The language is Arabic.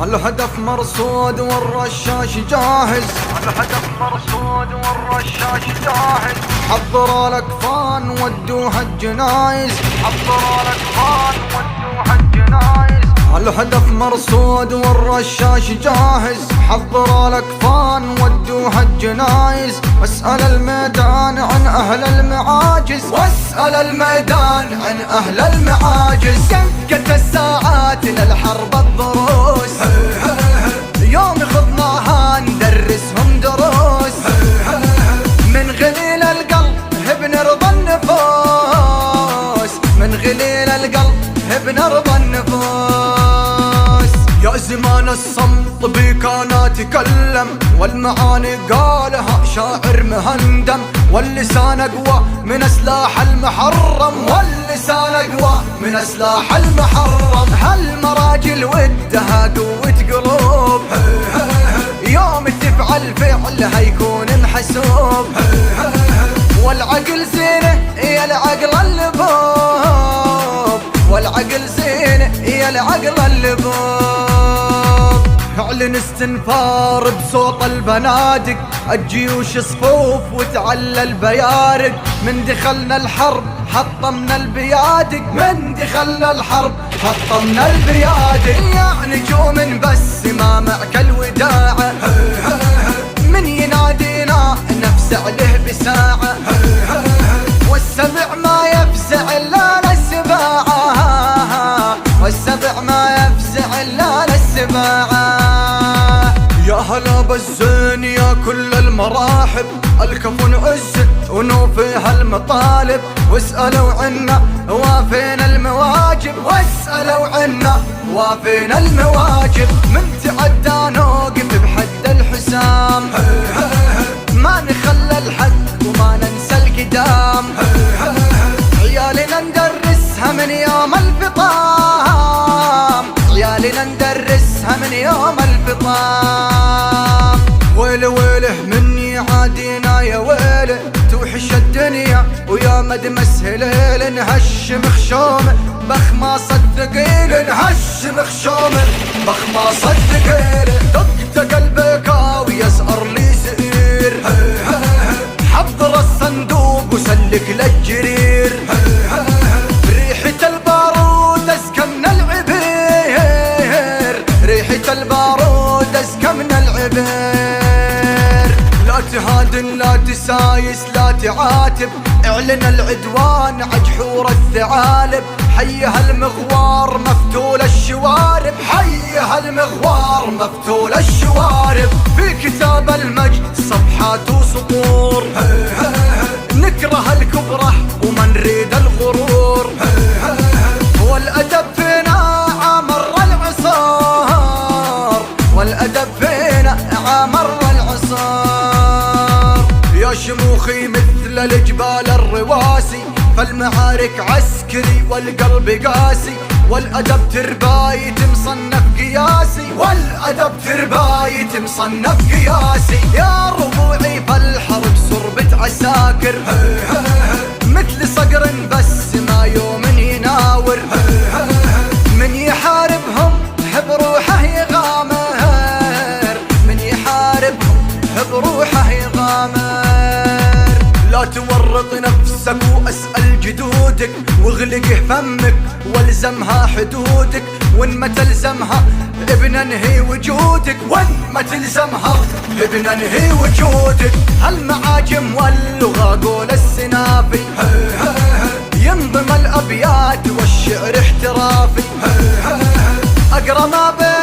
الهدف مرصود والرشاش جاهز، الهدف مرصود والرشاش جاهز. حضروا الاكفان ودوها الجنايز، حضروا الاكفان ودوها الجنايز. الهدف مرصود والرشاش جاهز، حضروا الاكفان ودوها الجنايز. واسأل الميدان عن اهل المعاجز، واسأل الميدان عن اهل المعاجز. دقت الساعات للحرب الضروس، يوم خضناها ندرسهم دروس. من غليل القلب بنرضى النفوس، من غليل القلب بنرضى النفوس. يا زمان الصمت بيك انا تكلم، والمعاني قالها شاعر مهندم. واللسان اقوى من سلاح المحرم، واللسان اقوى من سلاح المحرم. هالمراجل ودها قوة قلوب، يوم تفعل فعلها يكون محسوب. والعقل زينه يا العقل اللبوب، والعقل زينه يا العقل اللبوب. اعلن استنفار بصوت البنادق، الجيوش صفوف وتعلى البيارق. من دخلنا الحرب حطمنا البيادق، من دخلنا الحرب حطمنا البيادق. يا نجوم بس ما معك الوداعة، من ينادينا نفزع له بساعة. والسبع ما يفزع الا للسباعة، والسبع ما يفزع الا للسباعة. يا هلا بالزين يا كل المراحب، الكفن عز ونوفيها المطالب. واسألوا عنا وافينا المواجب، واسألوا عنا وافينا المواجب. من تعدى نوقف بحد الحسام، ما نخلى الحد وما ننسى القدام. عيالنا ندرسها من يوم الفطام، عيالنا ندرسها من يوم الفطام. ويله ويله مني عادينا يا ويله، توحش الدنيا ويا مدمس هليل. نهش مخشومه بخماص الثقيل، نهش مخشومه بخماص الثقيل. دقت قلبك ويسأر لي زئير، حضر الصندوق وسلك للجرير. ريحة البارود ازكى من العبير، ريحة البارود ازكى من العبير. لا تهادن لا تسايس لا تعاتب، اعلن العدوان عجحور الثعالب. حيها المغوار مفتول الشوارب، حيها المغوار مفتول الشوارب. في كتاب المجد صفحات وسطور، نكره الكبره وما نريد الغرور. والأدب فينا عامر العصار، والأدب فينا عامر العصار. يا شموخي مثل الجبال الرواسي، فالمعارك عسكري والقلب قاسي. والأدب تربايت مصنف قياسي، والأدب تربايت مصنف قياسي. يا ربوعي فالحرب صربة عساكر، مثل صقر بس ما يوم يناور. من يحاربهم بروحه يغامر، من يحاربهم بروحه يغامر. لا تورط نفسك واسأل جدودك، واغلق فمك والزمها حدودك. وان ما تلزمها بننهي وجودك، وان ما تلزمها بننهي وجودك. هالمعاجم واللغة قول السنافي، ينظم الابيات والشعر احترافي. اقرا ما بين